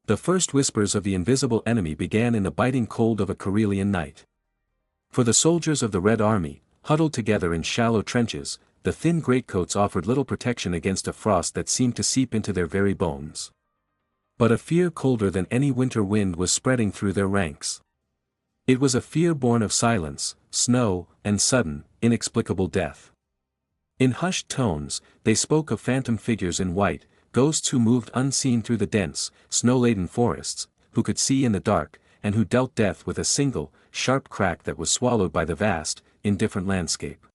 The first whispers of the invisible enemy began in the biting cold of a Karelian night. For the soldiers of the Red Army, huddled together in shallow trenches, the thin greatcoats offered little protection against a frost that seemed to seep into their very bones. But a fear colder than any winter wind was spreading through their ranks. It was a fear born of silence, snow, and sudden, inexplicable death. In hushed tones, they spoke of phantom figures in white, ghosts who moved unseen through the dense, snow-laden forests, who could see in the dark, and who dealt death with a single, sharp crack that was swallowed by the vast, indifferent landscape.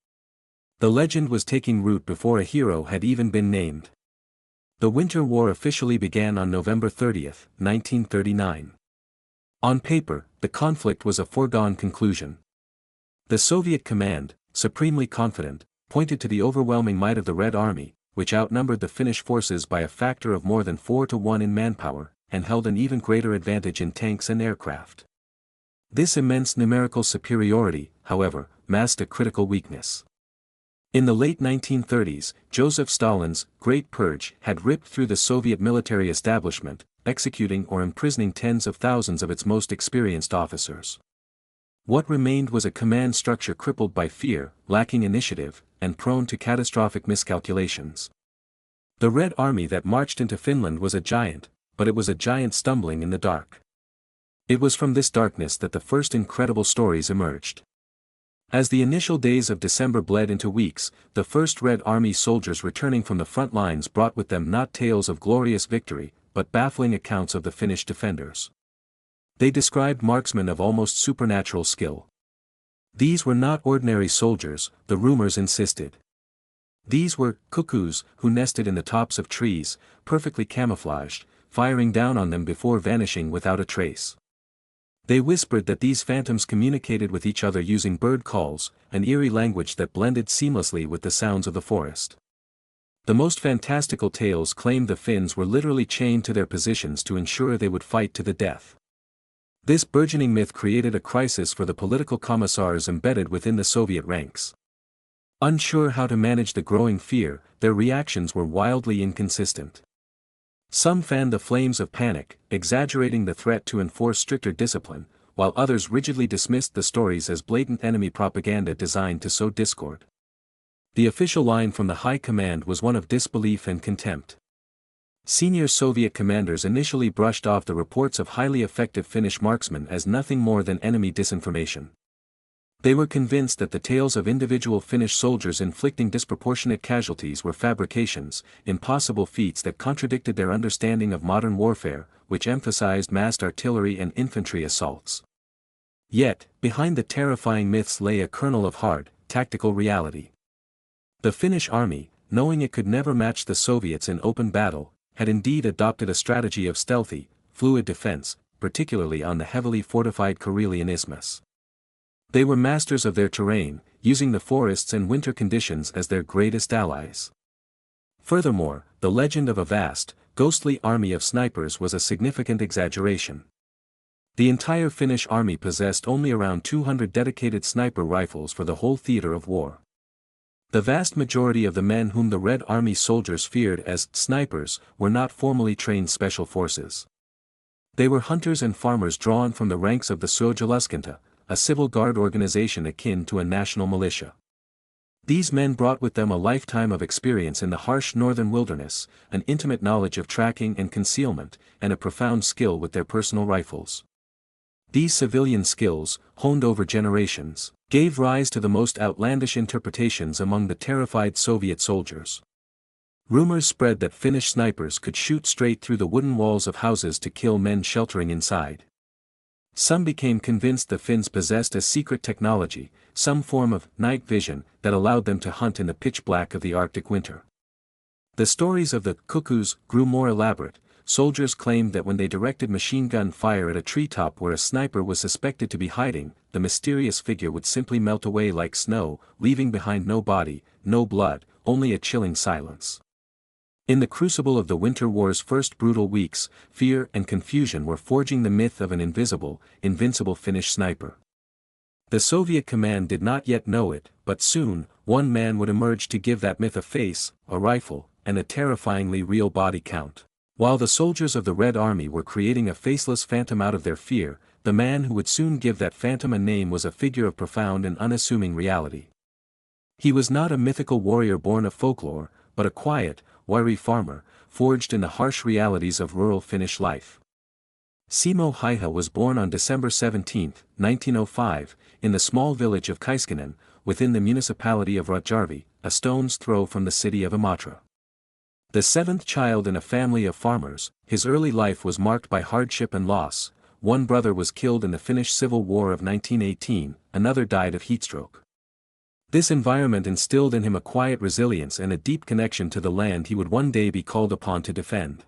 The legend was taking root before a hero had even been named. The Winter War officially began on November 30, 1939. On paper, the conflict was a foregone conclusion. The Soviet command, supremely confident, pointed to the overwhelming might of the Red Army, which outnumbered the Finnish forces by a factor of more than 4-to-1 in manpower, and held an even greater advantage in tanks and aircraft. This immense numerical superiority, however, masked a critical weakness. In the late 1930s, Joseph Stalin's Great Purge had ripped through the Soviet military establishment, executing or imprisoning tens of thousands of its most experienced officers. What remained was a command structure crippled by fear, lacking initiative, and prone to catastrophic miscalculations. The Red Army that marched into Finland was a giant, but it was a giant stumbling in the dark. It was from this darkness that the first incredible stories emerged. As the initial days of December bled into weeks, the first Red Army soldiers returning from the front lines brought with them not tales of glorious victory, but baffling accounts of the Finnish defenders. They described marksmen of almost supernatural skill. These were not ordinary soldiers, the rumors insisted. These were cuckoos who nested in the tops of trees, perfectly camouflaged, firing down on them before vanishing without a trace. They whispered that these phantoms communicated with each other using bird calls, an eerie language that blended seamlessly with the sounds of the forest. The most fantastical tales claimed the Finns were literally chained to their positions to ensure they would fight to the death. This burgeoning myth created a crisis for the political commissars embedded within the Soviet ranks. Unsure how to manage the growing fear, their reactions were wildly inconsistent. Some fanned the flames of panic, exaggerating the threat to enforce stricter discipline, while others rigidly dismissed the stories as blatant enemy propaganda designed to sow discord. The official line from the high command was one of disbelief and contempt. Senior Soviet commanders initially brushed off the reports of highly effective Finnish marksmen as nothing more than enemy disinformation. They were convinced that the tales of individual Finnish soldiers inflicting disproportionate casualties were fabrications, impossible feats that contradicted their understanding of modern warfare, which emphasized massed artillery and infantry assaults. Yet, behind the terrifying myths lay a kernel of hard, tactical reality. The Finnish army, knowing it could never match the Soviets in open battle, had indeed adopted a strategy of stealthy, fluid defense, particularly on the heavily fortified Karelian Isthmus. They were masters of their terrain, using the forests and winter conditions as their greatest allies. Furthermore, the legend of a vast, ghostly army of snipers was a significant exaggeration. The entire Finnish army possessed only around 200 dedicated sniper rifles for the whole theater of war. The vast majority of the men whom the Red Army soldiers feared as snipers were not formally trained special forces. They were hunters and farmers drawn from the ranks of the Suojalaskunta, a civil guard organization akin to a national militia. These men brought with them a lifetime of experience in the harsh northern wilderness, an intimate knowledge of tracking and concealment, and a profound skill with their personal rifles. These civilian skills, honed over generations, gave rise to the most outlandish interpretations among the terrified Soviet soldiers. Rumors spread that Finnish snipers could shoot straight through the wooden walls of houses to kill men sheltering inside. Some became convinced the Finns possessed a secret technology, some form of night vision, that allowed them to hunt in the pitch black of the Arctic winter. The stories of the cuckoos grew more elaborate. Soldiers claimed that when they directed machine gun fire at a treetop where a sniper was suspected to be hiding, the mysterious figure would simply melt away like snow, leaving behind no body, no blood, only a chilling silence. In the crucible of the Winter War's first brutal weeks, fear and confusion were forging the myth of an invisible, invincible Finnish sniper. The Soviet command did not yet know it, but soon, one man would emerge to give that myth a face, a rifle, and a terrifyingly real body count. While the soldiers of the Red Army were creating a faceless phantom out of their fear, the man who would soon give that phantom a name was a figure of profound and unassuming reality. He was not a mythical warrior born of folklore, but a quiet, wiry farmer, forged in the harsh realities of rural Finnish life. Simo Häyhä was born on December 17, 1905, in the small village of Kaiskinen, within the municipality of Rajärvi, a stone's throw from the city of Imatra. The seventh child in a family of farmers, his early life was marked by hardship and loss. One brother was killed in the Finnish Civil War of 1918, another died of heatstroke. This environment instilled in him a quiet resilience and a deep connection to the land he would one day be called upon to defend.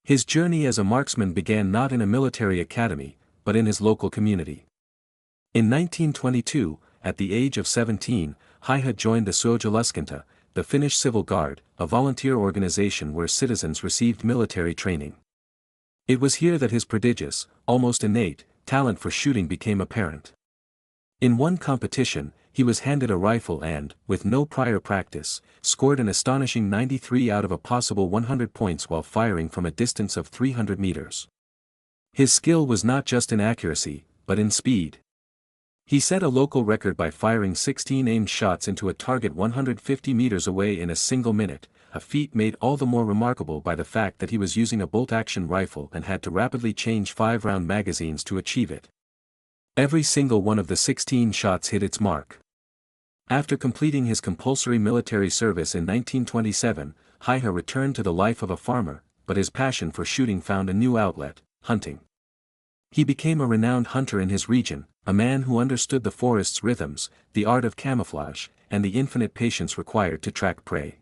His journey as a marksman began not in a military academy, but in his local community. In 1922, at the age of 17, Häyhä joined the Suojalaskunta, the Finnish Civil Guard, a volunteer organization where citizens received military training. It was here that his prodigious, almost innate, talent for shooting became apparent. In one competition, he was handed a rifle and, with no prior practice, scored an astonishing 93 out of a possible 100 points while firing from a distance of 300 meters. His skill was not just in accuracy, but in speed. He set a local record by firing 16 aimed shots into a target 150 meters away in a single minute, a feat made all the more remarkable by the fact that he was using a bolt-action rifle and had to rapidly change 5-round magazines to achieve it. Every single one of the 16 shots hit its mark. After completing his compulsory military service in 1927, Häyhä returned to the life of a farmer, but his passion for shooting found a new outlet: hunting. He became a renowned hunter in his region, a man who understood the forest's rhythms, the art of camouflage, and the infinite patience required to track prey.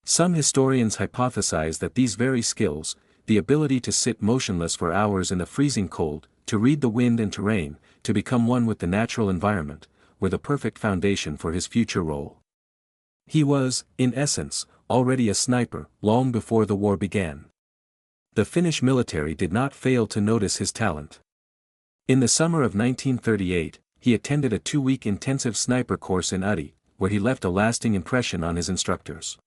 Some historians hypothesize that these very skills, the ability to sit motionless for hours in the freezing cold, to read the wind and terrain, to become one with the natural environment, were the perfect foundation for his future role. He was, in essence, already a sniper, long before the war began. The Finnish military did not fail to notice his talent. In the summer of 1938, he attended a 2-week intensive sniper course in Udi, where he left a lasting impression on his instructors.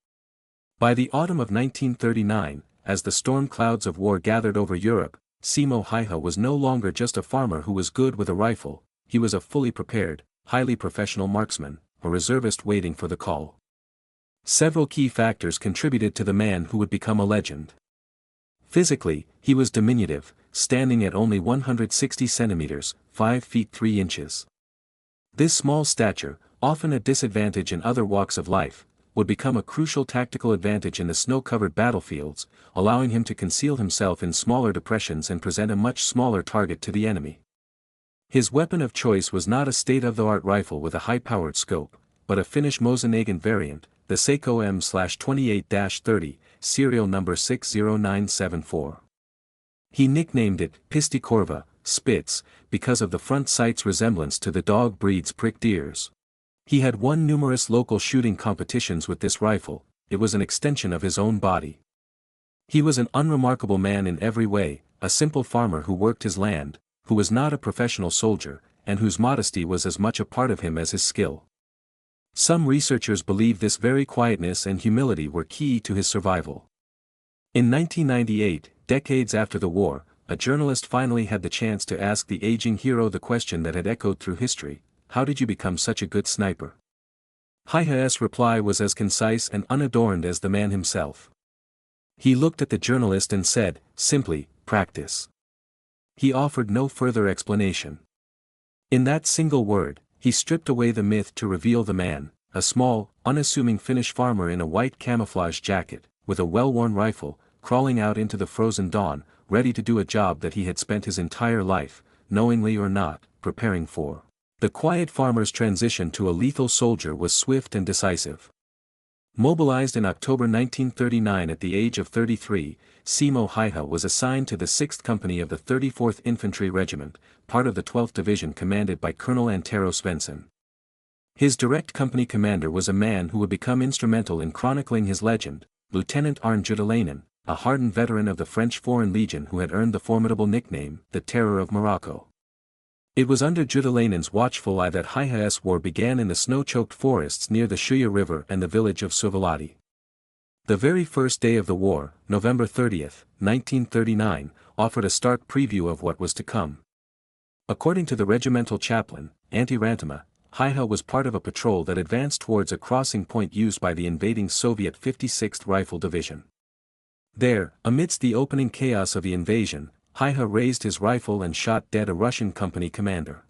By the autumn of 1939, as the storm clouds of war gathered over Europe, Simo Häyhä was no longer just a farmer who was good with a rifle, he was a fully prepared, highly professional marksman, a reservist waiting for the call. Several key factors contributed to the man who would become a legend. Physically, he was diminutive, standing at only 160 centimeters, 5 feet 3 inches. This small stature, often a disadvantage in other walks of life, would become a crucial tactical advantage in the snow-covered battlefields, allowing him to conceal himself in smaller depressions and present a much smaller target to the enemy. His weapon of choice was not a state-of-the-art rifle with a high-powered scope, but a Finnish Mosinagin variant, the Seiko M/28-30, serial number 60974. He nicknamed it Pistikorva, Spitz, because of the front sight's resemblance to the dog breed's pricked ears. He had won numerous local shooting competitions with this rifle, it was an extension of his own body. He was an unremarkable man in every way, a simple farmer who worked his land, who was not a professional soldier, and whose modesty was as much a part of him as his skill. Some researchers believe this very quietness and humility were key to his survival. In 1998, decades after the war, a journalist finally had the chance to ask the aging hero the question that had echoed through history: how did you become such a good sniper? Häyhä's reply was as concise and unadorned as the man himself. He looked at the journalist and said, simply, practice. He offered no further explanation. In that single word, he stripped away the myth to reveal the man, a small, unassuming Finnish farmer in a white camouflage jacket, with a well-worn rifle, crawling out into the frozen dawn, ready to do a job that he had spent his entire life, knowingly or not, preparing for. The quiet farmer's transition to a lethal soldier was swift and decisive. Mobilized in October 1939 at the age of 33, Simo Häyhä was assigned to the 6th Company of the 34th Infantry Regiment, part of the 12th Division commanded by Colonel Antero Svensson. His direct company commander was a man who would become instrumental in chronicling his legend, Lieutenant Arne Juutalainen, a hardened veteran of the French Foreign Legion who had earned the formidable nickname, the Terror of Morocco. It was under Juutalainen's watchful eye that Häyhä's war began in the snow-choked forests near the Shuya River and the village of Suvalahti. The very first day of the war, November 30, 1939, offered a stark preview of what was to come. According to the regimental chaplain, Antti Häyhä was part of a patrol that advanced towards a crossing point used by the invading Soviet 56th Rifle Division. There, amidst the opening chaos of the invasion, Häyhä raised his rifle and shot dead a Russian company commander.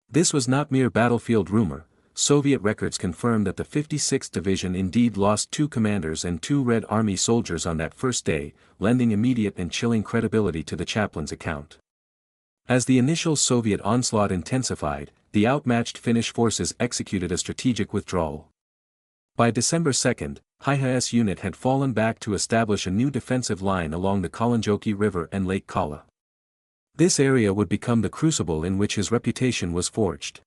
This was not mere battlefield rumor. Soviet records confirmed that the 56th Division indeed lost 2 commanders and 2 Red Army soldiers on that first day, lending immediate and chilling credibility to the chaplain's account. As the initial Soviet onslaught intensified, the outmatched Finnish forces executed a strategic withdrawal. By December 2, Häyhä's unit had fallen back to establish a new defensive line along the Kalanjoki River and Lake Kala. This area would become the crucible in which his reputation was forged.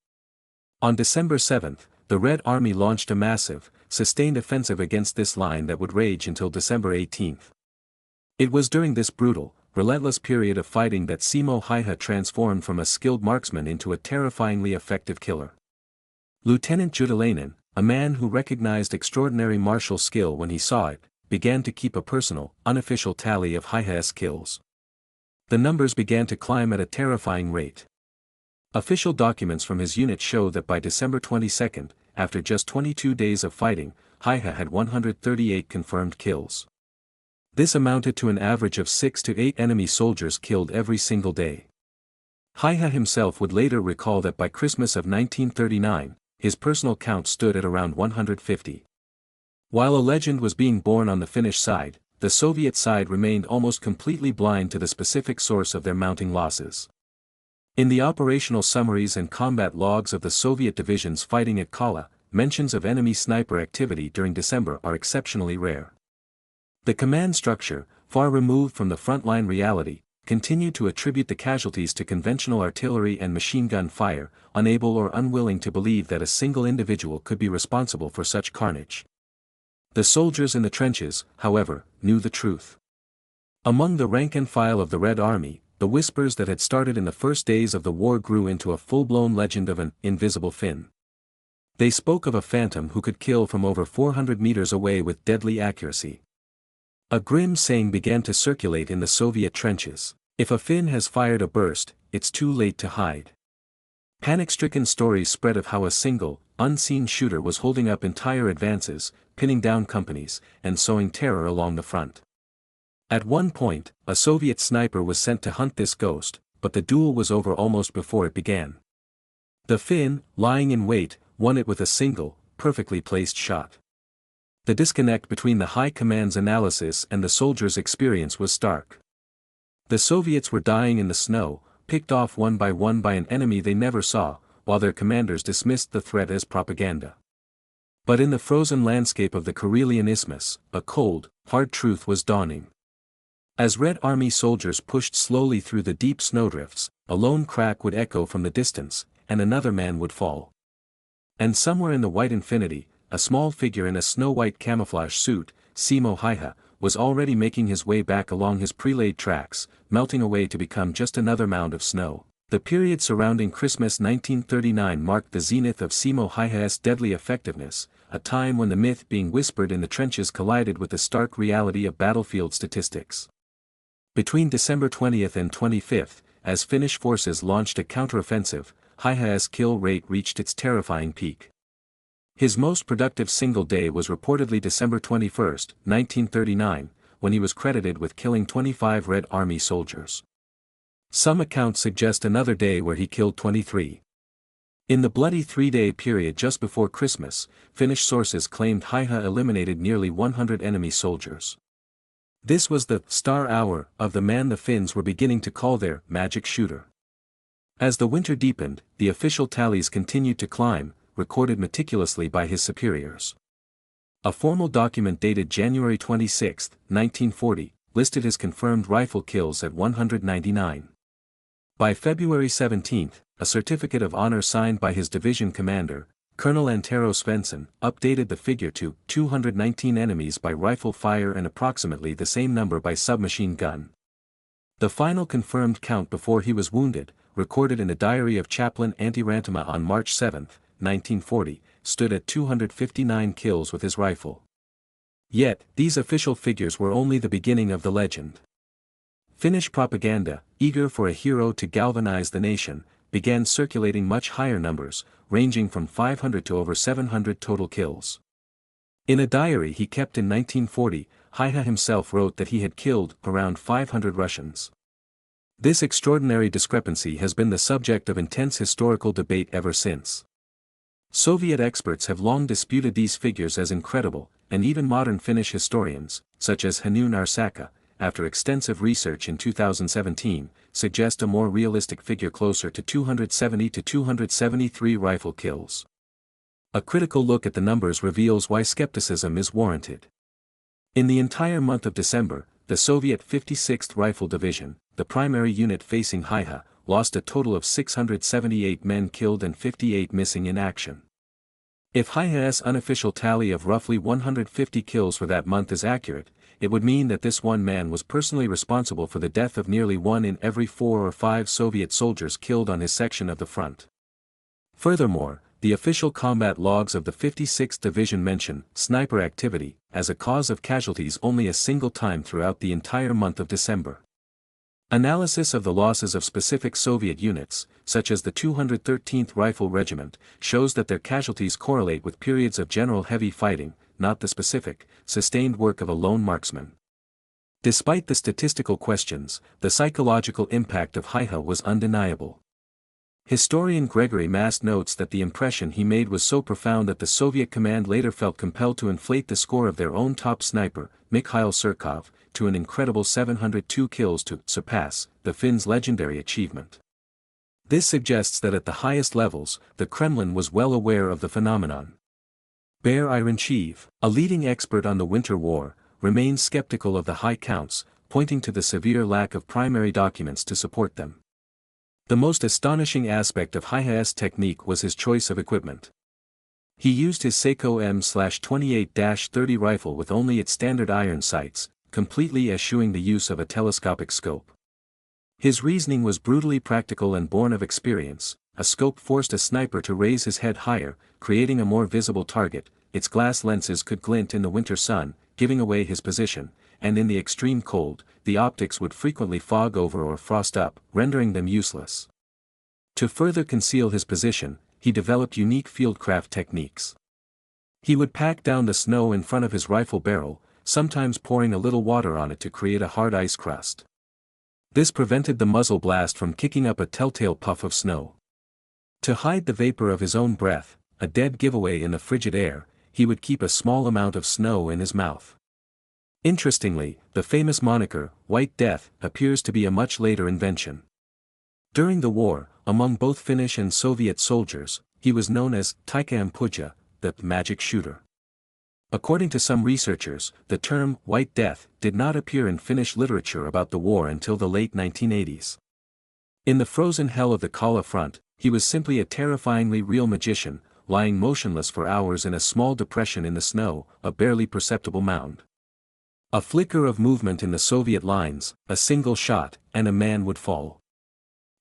On December 7, the Red Army launched a massive, sustained offensive against this line that would rage until December 18. It was during this brutal, relentless period of fighting that Simo Häyhä transformed from a skilled marksman into a terrifyingly effective killer. Lieutenant Juutalainen, a man who recognized extraordinary martial skill when he saw it, began to keep a personal, unofficial tally of Häyhä's kills. The numbers began to climb at a terrifying rate. Official documents from his unit show that by December 22, after just 22 days of fighting, Häyhä had 138 confirmed kills. This amounted to an average of 6 to 8 enemy soldiers killed every single day. Häyhä himself would later recall that by Christmas of 1939, his personal count stood at around 150. While a legend was being born on the Finnish side, the Soviet side remained almost completely blind to the specific source of their mounting losses. In the operational summaries and combat logs of the Soviet divisions fighting at Kala, mentions of enemy sniper activity during December are exceptionally rare. The command structure, far removed from the frontline reality, continued to attribute the casualties to conventional artillery and machine gun fire, unable or unwilling to believe that a single individual could be responsible for such carnage. The soldiers in the trenches, however, knew the truth. Among the rank and file of the Red Army, the whispers that had started in the first days of the war grew into a full-blown legend of an invisible Finn. They spoke of a phantom who could kill from over 400 meters away with deadly accuracy. A grim saying began to circulate in the Soviet trenches: if a Finn has fired a burst, it's too late to hide. Panic-stricken stories spread of how a single, unseen shooter was holding up entire advances, pinning down companies, and sowing terror along the front. At one point, a Soviet sniper was sent to hunt this ghost, but the duel was over almost before it began. The Finn, lying in wait, won it with a single, perfectly placed shot. The disconnect between the High Command's analysis and the soldiers' experience was stark. The Soviets were dying in the snow, picked off one by an enemy they never saw, while their commanders dismissed the threat as propaganda. But in the frozen landscape of the Karelian Isthmus, a cold, hard truth was dawning. As Red Army soldiers pushed slowly through the deep snowdrifts, a lone crack would echo from the distance, and another man would fall. And somewhere in the white infinity, a small figure in a snow-white camouflage suit, Simo Häyhä, was already making his way back along his pre-laid tracks, melting away to become just another mound of snow. The period surrounding Christmas 1939 marked the zenith of Simo Häyhä's deadly effectiveness, a time when the myth being whispered in the trenches collided with the stark reality of battlefield statistics. Between December 20 and 25, as Finnish forces launched a counteroffensive, Häyhä's kill rate reached its terrifying peak. His most productive single day was reportedly December 21, 1939, when he was credited with killing 25 Red Army soldiers. Some accounts suggest another day where he killed 23. In the bloody 3-day period just before Christmas, Finnish sources claimed Häyhä eliminated nearly 100 enemy soldiers. This was the star hour of the man the Finns were beginning to call their magic shooter. As the winter deepened, the official tallies continued to climb, recorded meticulously by his superiors. A formal document dated January 26, 1940, listed his confirmed rifle kills at 199. By February 17, a certificate of honor signed by his division commander, Colonel Antero Svensson, updated the figure to 219 enemies by rifle fire and approximately the same number by submachine gun. The final confirmed count before he was wounded, recorded in the diary of Chaplain Antti Häyhä on March 7, 1940, stood at 259 kills with his rifle. Yet, these official figures were only the beginning of the legend. Finnish propaganda, eager for a hero to galvanize the nation, began circulating much higher numbers, ranging from 500 to over 700 total kills. In a diary he kept in 1940, Häyhä himself wrote that he had killed around 500 Russians. This extraordinary discrepancy has been the subject of intense historical debate ever since. Soviet experts have long disputed these figures as incredible, and even modern Finnish historians, such as Hannu Narsaka, after extensive research in 2017, suggest a more realistic figure closer to 270 to 273 rifle kills. A critical look at the numbers reveals why skepticism is warranted. In the entire month of December, the Soviet 56th Rifle Division, the primary unit facing Häyhä, lost a total of 678 men killed and 58 missing in action. If Häyhä's unofficial tally of roughly 150 kills for that month is accurate, it would mean that this one man was personally responsible for the death of nearly 1 in every 4 or 5 Soviet soldiers killed on his section of the front. Furthermore, the official combat logs of the 56th Division mention sniper activity as a cause of casualties only a single time throughout the entire month of December. Analysis of the losses of specific Soviet units, such as the 213th Rifle Regiment, shows that their casualties correlate with periods of general heavy fighting, not the specific, sustained work of a lone marksman. Despite the statistical questions, the psychological impact of Häyhä was undeniable. Historian Gregory Mast notes that the impression he made was so profound that the Soviet command later felt compelled to inflate the score of their own top sniper, Mikhail Surkov, to an incredible 702 kills to surpass the Finns' legendary achievement. This suggests that at the highest levels, the Kremlin was well aware of the phenomenon. Bear Ironchev, a leading expert on the Winter War, remains skeptical of the high counts, pointing to the severe lack of primary documents to support them. The most astonishing aspect of Häyhä's technique was his choice of equipment. He used his Seiko M/28-30 rifle with only its standard iron sights, completely eschewing the use of a telescopic scope. His reasoning was brutally practical and born of experience. A scope forced a sniper to raise his head higher, creating a more visible target. Its glass lenses could glint in the winter sun, giving away his position, and in the extreme cold, the optics would frequently fog over or frost up, rendering them useless. To further conceal his position, he developed unique fieldcraft techniques. He would pack down the snow in front of his rifle barrel, sometimes pouring a little water on it to create a hard ice crust. This prevented the muzzle blast from kicking up a telltale puff of snow. To hide the vapor of his own breath, a dead giveaway in the frigid air, he would keep a small amount of snow in his mouth. Interestingly, the famous moniker, White Death, appears to be a much later invention. During the war, among both Finnish and Soviet soldiers, he was known as Taika-ampuja, the magic shooter. According to some researchers, the term White Death did not appear in Finnish literature about the war until the late 1980s. In the frozen hell of the Kala front, he was simply a terrifyingly real magician, lying motionless for hours in a small depression in the snow, a barely perceptible mound. A flicker of movement in the Soviet lines, a single shot, and a man would fall.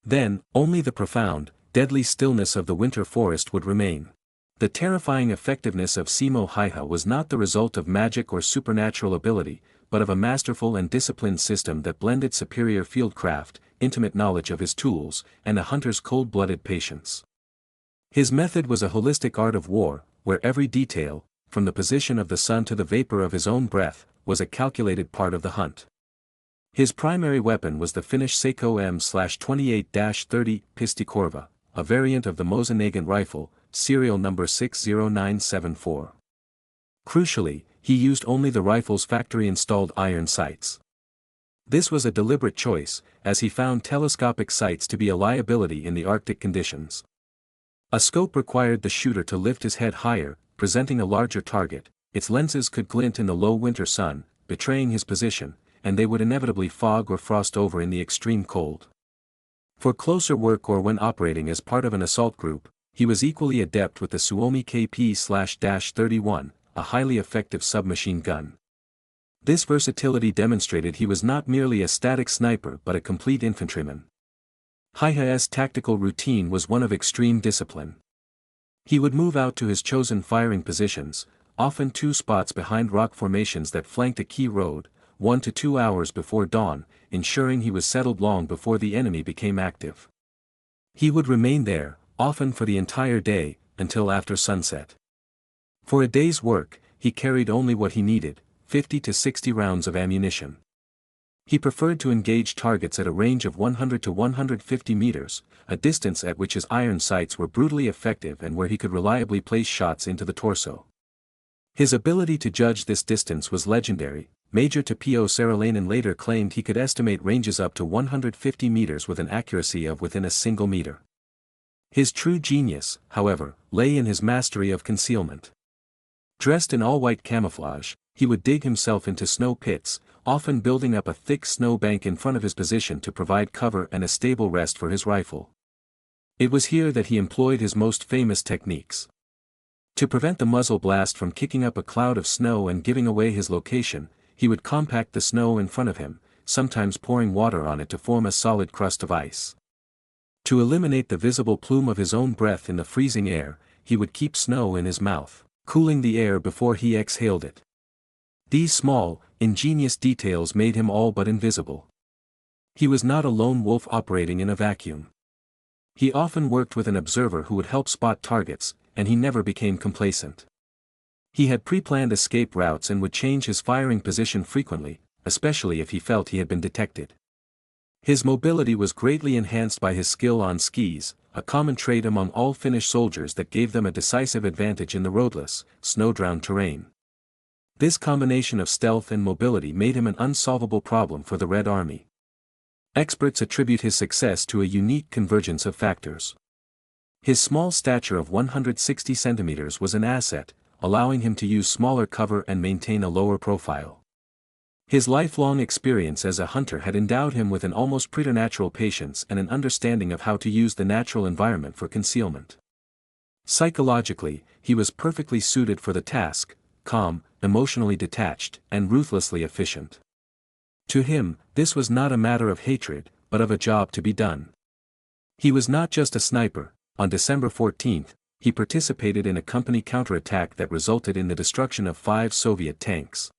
Then, only the profound, deadly stillness of the winter forest would remain. The terrifying effectiveness of Simo Häyhä was not the result of magic or supernatural ability, but of a masterful and disciplined system that blended superior fieldcraft, intimate knowledge of his tools, and a hunter's cold-blooded patience. His method was a holistic art of war, where every detail, from the position of the sun to the vapor of his own breath, was a calculated part of the hunt. His primary weapon was the Finnish Seiko M/28-30 Pistikorva, a variant of the Mosin-Nagant rifle, serial number 60974. Crucially, he used only the rifle's factory-installed iron sights. This was a deliberate choice, as he found telescopic sights to be a liability in the Arctic conditions. A scope required the shooter to lift his head higher, presenting a larger target. Its lenses could glint in the low winter sun, betraying his position, and they would inevitably fog or frost over in the extreme cold. For closer work or when operating as part of an assault group, he was equally adept with the Suomi KP/31, a highly effective submachine gun. This versatility demonstrated he was not merely a static sniper but a complete infantryman. Häyhä's tactical routine was one of extreme discipline. He would move out to his chosen firing positions, often 2 spots behind rock formations that flanked a key road, 1 to 2 hours before dawn, ensuring he was settled long before the enemy became active. He would remain there, often for the entire day, until after sunset. For a day's work, he carried only what he needed, 50 to 60 rounds of ammunition. He preferred to engage targets at a range of 100 to 150 meters, a distance at which his iron sights were brutally effective and where he could reliably place shots into the torso. His ability to judge this distance was legendary. Major Tapio Saralainen later claimed he could estimate ranges up to 150 meters with an accuracy of within a single meter. His true genius, however, lay in his mastery of concealment. Dressed in all-white camouflage, he would dig himself into snow pits, often building up a thick snow bank in front of his position to provide cover and a stable rest for his rifle. It was here that he employed his most famous techniques. To prevent the muzzle blast from kicking up a cloud of snow and giving away his location, he would compact the snow in front of him, sometimes pouring water on it to form a solid crust of ice. To eliminate the visible plume of his own breath in the freezing air, he would keep snow in his mouth, cooling the air before he exhaled it. These small, ingenious details made him all but invisible. He was not a lone wolf operating in a vacuum. He often worked with an observer who would help spot targets, and he never became complacent. He had pre-planned escape routes and would change his firing position frequently, especially if he felt he had been detected. His mobility was greatly enhanced by his skill on skis, a common trait among all Finnish soldiers that gave them a decisive advantage in the roadless, snow-drowned terrain. This combination of stealth and mobility made him an unsolvable problem for the Red Army. Experts attribute his success to a unique convergence of factors. His small stature of 160 centimeters was an asset, allowing him to use smaller cover and maintain a lower profile. His lifelong experience as a hunter had endowed him with an almost preternatural patience and an understanding of how to use the natural environment for concealment. Psychologically, he was perfectly suited for the task, calm, emotionally detached, and ruthlessly efficient. To him, this was not a matter of hatred, but of a job to be done. He was not just a sniper. On December 14, he participated in a company counterattack that resulted in the destruction of 5 Soviet tanks.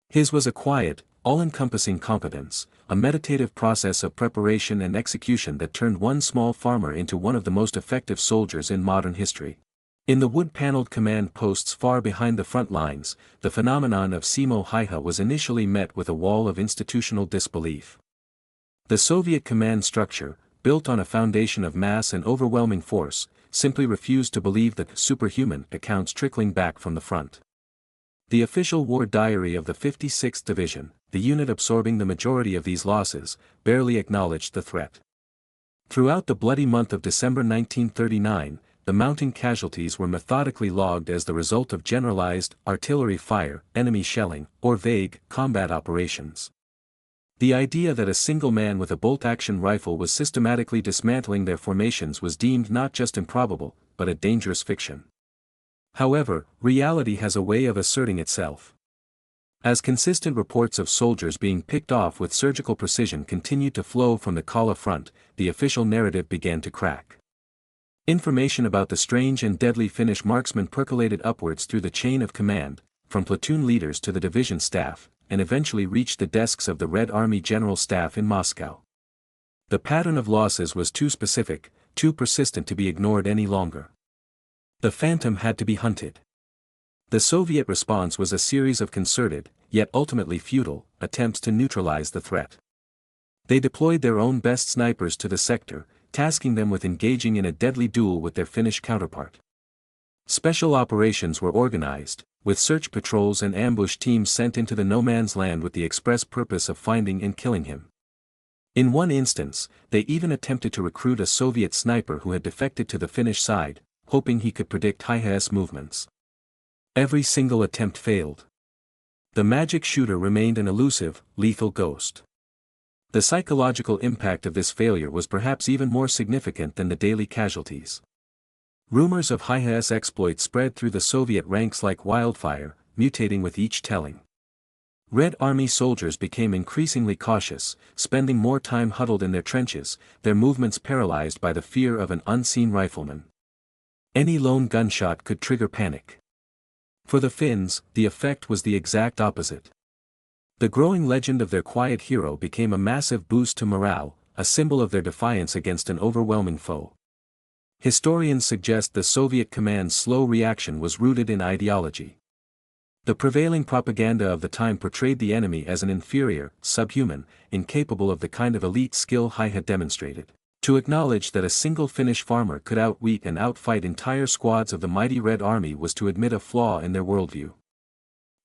His was a quiet, all-encompassing competence, a meditative process of preparation and execution that turned one small farmer into one of the most effective soldiers in modern history. In the wood-paneled command posts far behind the front lines, the phenomenon of Simo Häyhä was initially met with a wall of institutional disbelief. The Soviet command structure, built on a foundation of mass and overwhelming force, simply refused to believe the superhuman accounts trickling back from the front. The official war diary of the 56th Division, the unit absorbing the majority of these losses, barely acknowledged the threat. Throughout the bloody month of December 1939, the mounting casualties were methodically logged as the result of generalized artillery fire, enemy shelling, or vague combat operations. The idea that a single man with a bolt-action rifle was systematically dismantling their formations was deemed not just improbable, but a dangerous fiction. However, reality has a way of asserting itself. As consistent reports of soldiers being picked off with surgical precision continued to flow from the Kala front, the official narrative began to crack. Information about the strange and deadly Finnish marksmen percolated upwards through the chain of command, from platoon leaders to the division staff, and eventually reached the desks of the Red Army General Staff in Moscow. The pattern of losses was too specific, too persistent to be ignored any longer. The phantom had to be hunted. The Soviet response was a series of concerted, yet ultimately futile, attempts to neutralize the threat. They deployed their own best snipers to the sector, tasking them with engaging in a deadly duel with their Finnish counterpart. Special operations were organized, with search patrols and ambush teams sent into the no-man's land with the express purpose of finding and killing him. In one instance, they even attempted to recruit a Soviet sniper who had defected to the Finnish side, hoping he could predict Häyhä's movements. Every single attempt failed. The magic shooter remained an elusive, lethal ghost. The psychological impact of this failure was perhaps even more significant than the daily casualties. Rumors of Häyhä's exploits spread through the Soviet ranks like wildfire, mutating with each telling. Red Army soldiers became increasingly cautious, spending more time huddled in their trenches, their movements paralyzed by the fear of an unseen rifleman. Any lone gunshot could trigger panic. For the Finns, the effect was the exact opposite. The growing legend of their quiet hero became a massive boost to morale, a symbol of their defiance against an overwhelming foe. Historians suggest the Soviet command's slow reaction was rooted in ideology. The prevailing propaganda of the time portrayed the enemy as an inferior, subhuman, incapable of the kind of elite skill Häyhä had demonstrated. To acknowledge that a single Finnish farmer could outwit and outfight entire squads of the mighty Red Army was to admit a flaw in their worldview.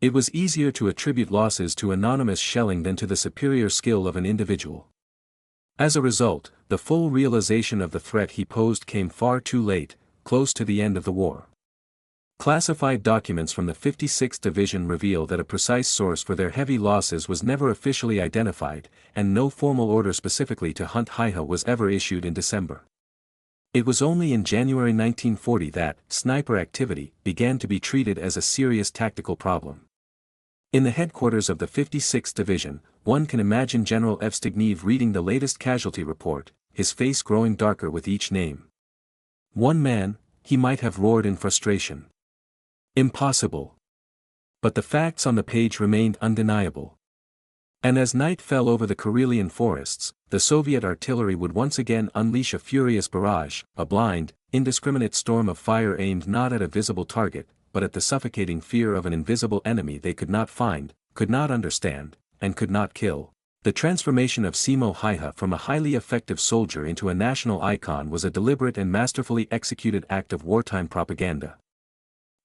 It was easier to attribute losses to anonymous shelling than to the superior skill of an individual. As a result, the full realization of the threat he posed came far too late, close to the end of the war. Classified documents from the 56th Division reveal that a precise source for their heavy losses was never officially identified, and no formal order specifically to hunt Häyhä was ever issued in December. It was only in January 1940 that sniper activity began to be treated as a serious tactical problem. In the headquarters of the 56th Division, one can imagine General Evstigniev reading the latest casualty report, his face growing darker with each name. One man, he might have roared in frustration. Impossible. But the facts on the page remained undeniable. And as night fell over the Karelian forests, the Soviet artillery would once again unleash a furious barrage, a blind, indiscriminate storm of fire aimed not at a visible target, but at the suffocating fear of an invisible enemy they could not find, could not understand, and could not kill. The transformation of Simo Häyhä from a highly effective soldier into a national icon was a deliberate and masterfully executed act of wartime propaganda.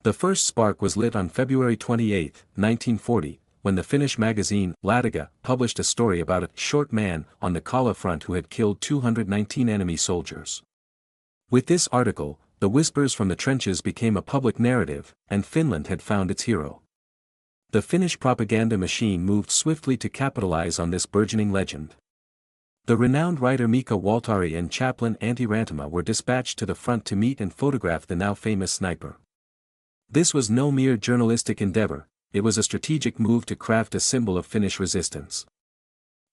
The first spark was lit on February 28, 1940, when the Finnish magazine, Lataga, published a story about a short man on the Kala front who had killed 219 enemy soldiers. With this article, the whispers from the trenches became a public narrative, and Finland had found its hero. The Finnish propaganda machine moved swiftly to capitalize on this burgeoning legend. The renowned writer Mika Waltari and chaplain Antti Rantama were dispatched to the front to meet and photograph the now famous sniper. This was no mere journalistic endeavor, it was a strategic move to craft a symbol of Finnish resistance.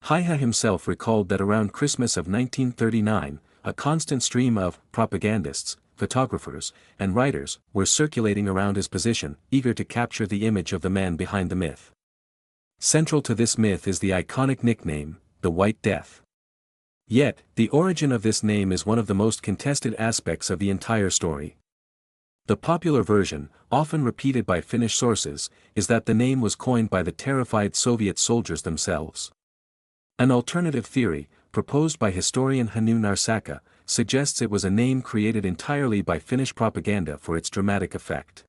Häyhä himself recalled that around Christmas of 1939, a constant stream of propagandists, photographers, and writers were circulating around his position, eager to capture the image of the man behind the myth. Central to this myth is the iconic nickname, the White Death. Yet, the origin of this name is one of the most contested aspects of the entire story. The popular version, often repeated by Finnish sources, is that the name was coined by the terrified Soviet soldiers themselves. An alternative theory, proposed by historian Hannu Narsaka, suggests it was a name created entirely by Finnish propaganda for its dramatic effect.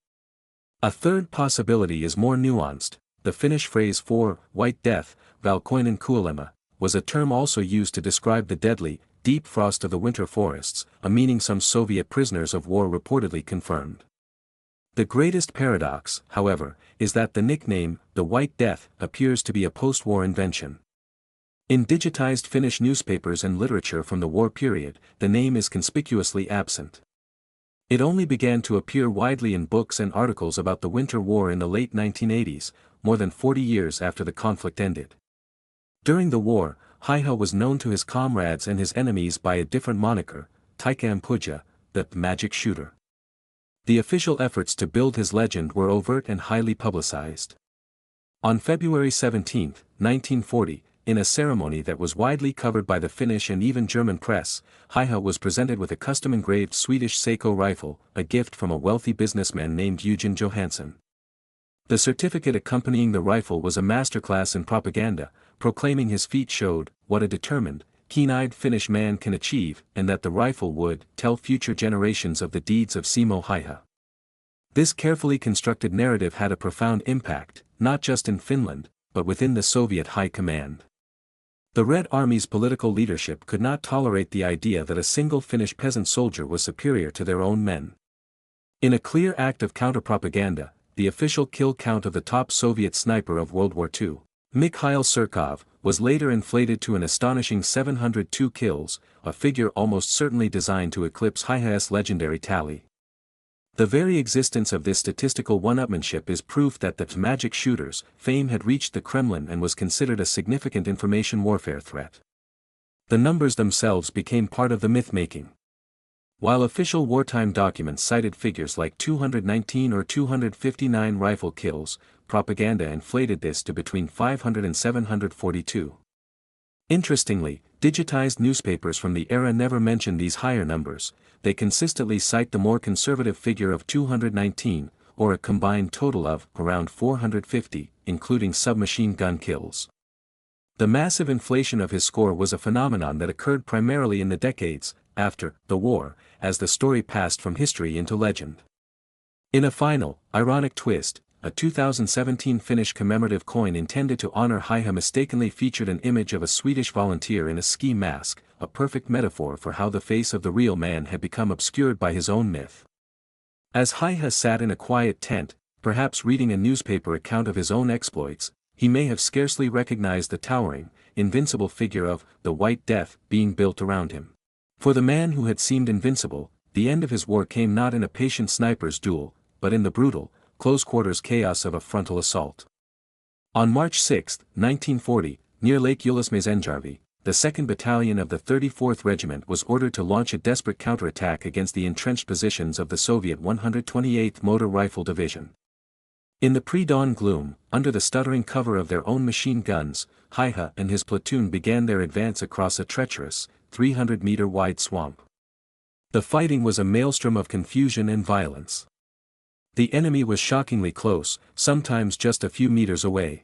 A third possibility is more nuanced. The Finnish phrase for White Death, valkoinen kuolema, was a term also used to describe the deadly, deep frost of the winter forests, a meaning some Soviet prisoners of war reportedly confirmed. The greatest paradox, however, is that the nickname, the White Death, appears to be a post-war invention. In digitized Finnish newspapers and literature from the war period, the name is conspicuously absent. It only began to appear widely in books and articles about the Winter War in the late 1980s, more than 40 years after the conflict ended. During the war, Häyhä was known to his comrades and his enemies by a different moniker, Taika-ampuja, the magic shooter. The official efforts to build his legend were overt and highly publicized. On February 17, 1940, in a ceremony that was widely covered by the Finnish and even German press, Häyhä was presented with a custom-engraved Swedish Seiko rifle, a gift from a wealthy businessman named Eugen Johansson. The certificate accompanying the rifle was a masterclass in propaganda, proclaiming his feat showed what a determined, keen-eyed Finnish man can achieve, and that the rifle would tell future generations of the deeds of Simo Häyhä. This carefully constructed narrative had a profound impact, not just in Finland, but within the Soviet High Command. The Red Army's political leadership could not tolerate the idea that a single Finnish peasant soldier was superior to their own men. In a clear act of counter-propaganda, the official kill count of the top Soviet sniper of World War II, Mikhail Surkov, was later inflated to an astonishing 702 kills, a figure almost certainly designed to eclipse Häyhä's legendary tally. The very existence of this statistical one-upmanship is proof that the magic shooter's fame had reached the Kremlin and was considered a significant information warfare threat. The numbers themselves became part of the myth-making. While official wartime documents cited figures like 219 or 259 rifle kills, propaganda inflated this to between 500 and 742. Interestingly, digitized newspapers from the era never mention these higher numbers. They consistently cite the more conservative figure of 219, or a combined total of around 450, including submachine gun kills. The massive inflation of his score was a phenomenon that occurred primarily in the decades after the war, as the story passed from history into legend. In a final, ironic twist, a 2017 Finnish commemorative coin intended to honor Häyhä mistakenly featured an image of a Swedish volunteer in a ski mask, a perfect metaphor for how the face of the real man had become obscured by his own myth. As Häyhä sat in a quiet tent, perhaps reading a newspaper account of his own exploits, he may have scarcely recognized the towering, invincible figure of the White Death being built around him. For the man who had seemed invincible, the end of his war came not in a patient sniper's duel, but in the brutal, close-quarters chaos of a frontal assault. On March 6, 1940, near Lake Julismäenjärvi, the 2nd Battalion of the 34th Regiment was ordered to launch a desperate counterattack against the entrenched positions of the Soviet 128th Motor Rifle Division. In the pre-dawn gloom, under the stuttering cover of their own machine guns, Häyhä and his platoon began their advance across a treacherous, 300-meter-wide swamp. The fighting was a maelstrom of confusion and violence. The enemy was shockingly close, sometimes just a few meters away.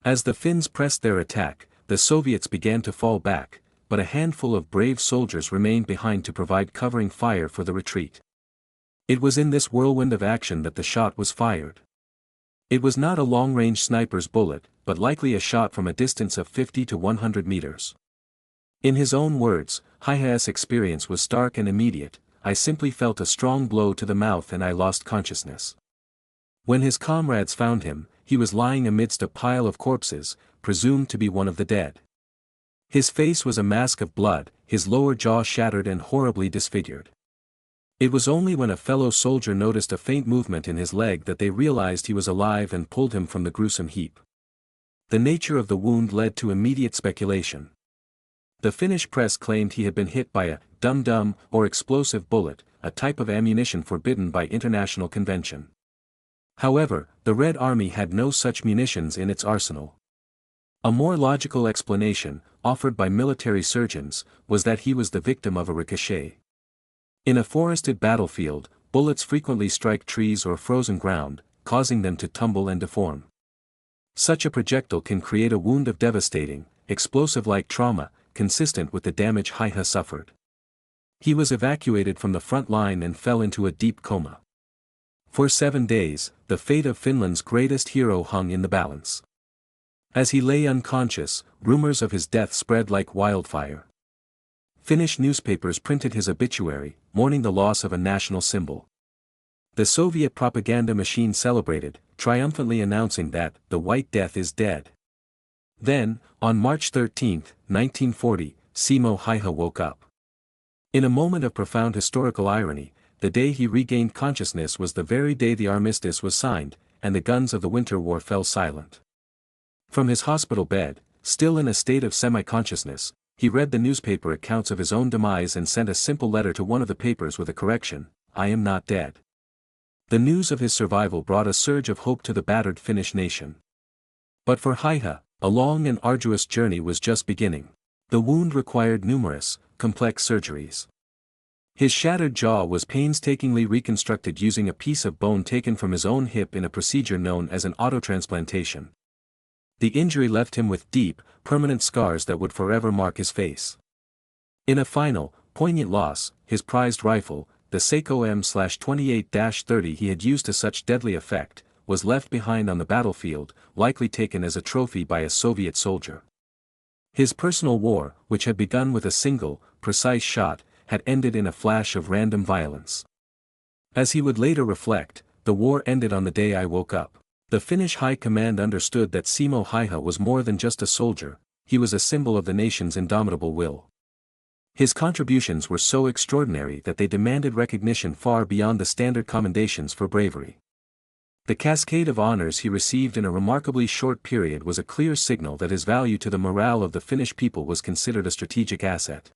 As the Finns pressed their attack, the Soviets began to fall back, but a handful of brave soldiers remained behind to provide covering fire for the retreat. It was in this whirlwind of action that the shot was fired. It was not a long-range sniper's bullet, but likely a shot from a distance of 50 to 100 meters. In his own words, Häyhä's experience was stark and immediate. I simply felt a strong blow to the mouth and I lost consciousness. When his comrades found him, he was lying amidst a pile of corpses, presumed to be one of the dead. His face was a mask of blood, his lower jaw shattered and horribly disfigured. It was only when a fellow soldier noticed a faint movement in his leg that they realized he was alive and pulled him from the gruesome heap. The nature of the wound led to immediate speculation. The Finnish press claimed he had been hit by a dum-dum or explosive bullet, a type of ammunition forbidden by international convention. However, the Red Army had no such munitions in its arsenal. A more logical explanation, offered by military surgeons, was that he was the victim of a ricochet. In a forested battlefield, bullets frequently strike trees or frozen ground, causing them to tumble and deform. Such a projectile can create a wound of devastating, explosive-like trauma, consistent with the damage Häyhä suffered. He was evacuated from the front line and fell into a deep coma. For 7 days, the fate of Finland's greatest hero hung in the balance. As he lay unconscious, rumors of his death spread like wildfire. Finnish newspapers printed his obituary, mourning the loss of a national symbol. The Soviet propaganda machine celebrated, triumphantly announcing that the White Death is dead. Then, on March 13, 1940, Simo Häyhä woke up. In a moment of profound historical irony, the day he regained consciousness was the very day the armistice was signed, and the guns of the Winter War fell silent. From his hospital bed, still in a state of semi-consciousness, he read the newspaper accounts of his own demise and sent a simple letter to one of the papers with a correction: "I am not dead." The news of his survival brought a surge of hope to the battered Finnish nation. But for Häyhä, a long and arduous journey was just beginning. The wound required numerous, complex surgeries. His shattered jaw was painstakingly reconstructed using a piece of bone taken from his own hip in a procedure known as an autotransplantation. The injury left him with deep, permanent scars that would forever mark his face. In a final, poignant loss, his prized rifle, the Seiko M/28-30 he had used to such deadly effect, was left behind on the battlefield, likely taken as a trophy by a Soviet soldier. His personal war, which had begun with a single, precise shot, had ended in a flash of random violence. As he would later reflect, the war ended on the day I woke up. The Finnish High Command understood that Simo Häyhä was more than just a soldier, he was a symbol of the nation's indomitable will. His contributions were so extraordinary that they demanded recognition far beyond the standard commendations for bravery. The cascade of honors he received in a remarkably short period was a clear signal that his value to the morale of the Finnish people was considered a strategic asset.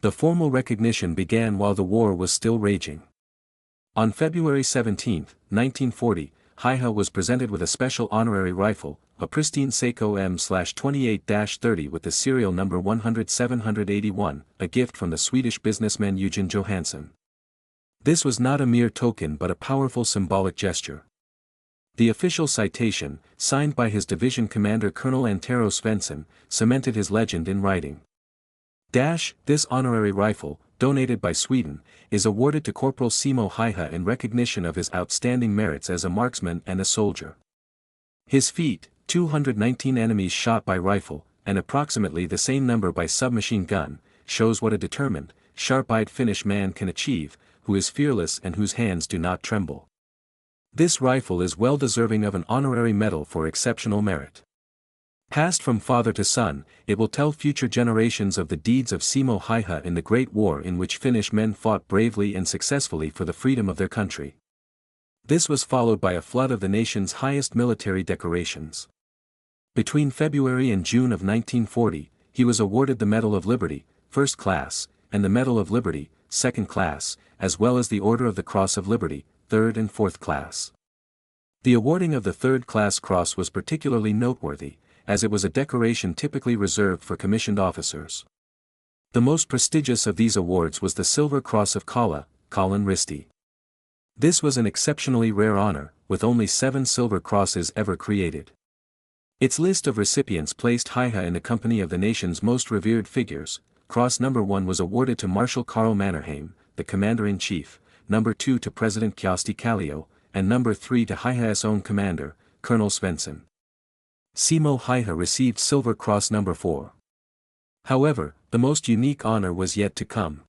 The formal recognition began while the war was still raging. On February 17, 1940, Häyhä was presented with a special honorary rifle, a pristine Seiko M/28-30 with the serial number 10781, a gift from the Swedish businessman Eugen Johansson. This was not a mere token but a powerful symbolic gesture. The official citation, signed by his division commander Colonel Antero Svensson, cemented his legend in writing. This honorary rifle, donated by Sweden, is awarded to Corporal Simo Häyhä in recognition of his outstanding merits as a marksman and a soldier. His feat, 219 enemies shot by rifle, and approximately the same number by submachine gun, shows what a determined, sharp-eyed Finnish man can achieve, who is fearless and whose hands do not tremble. This rifle is well deserving of an honorary medal for exceptional merit. Passed from father to son, it will tell future generations of the deeds of Simo Häyhä in the Great War in which Finnish men fought bravely and successfully for the freedom of their country. This was followed by a flood of the nation's highest military decorations. Between February and June of 1940, he was awarded the Medal of Liberty, First Class, and the Medal of Liberty, Second Class, as well as the Order of the Cross of Liberty, Third and Fourth Class. The awarding of the Third Class Cross was particularly noteworthy, as it was a decoration typically reserved for commissioned officers. The most prestigious of these awards was the Silver Cross of Colin Risti. This was an exceptionally rare honor, with only 7 silver crosses ever created. Its list of recipients placed Häyhä in the company of the nation's most revered figures. Cross number 1 was awarded to Marshal Carl Mannerheim, the Commander-in-Chief, number 2 to President Kyösti Kallio, and number 3 to Häyhä's own commander, Colonel Svensson. Simo Häyhä received Silver Cross number 4. However, the most unique honor was yet to come.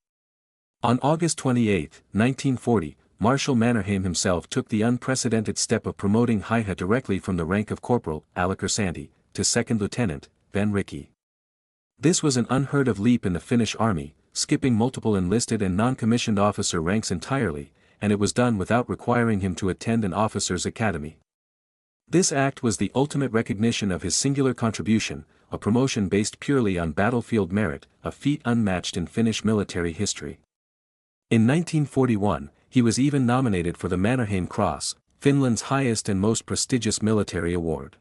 On August 28, 1940, Marshal Mannerheim himself took the unprecedented step of promoting Häyhä directly from the rank of corporal, Alekirsanti, to second lieutenant, Ben Ricky. This was an unheard-of leap in the Finnish army, skipping multiple enlisted and non-commissioned officer ranks entirely, and it was done without requiring him to attend an officer's academy. This act was the ultimate recognition of his singular contribution, a promotion based purely on battlefield merit, a feat unmatched in Finnish military history. In 1941, he was even nominated for the Mannerheim Cross, Finland's highest and most prestigious military award.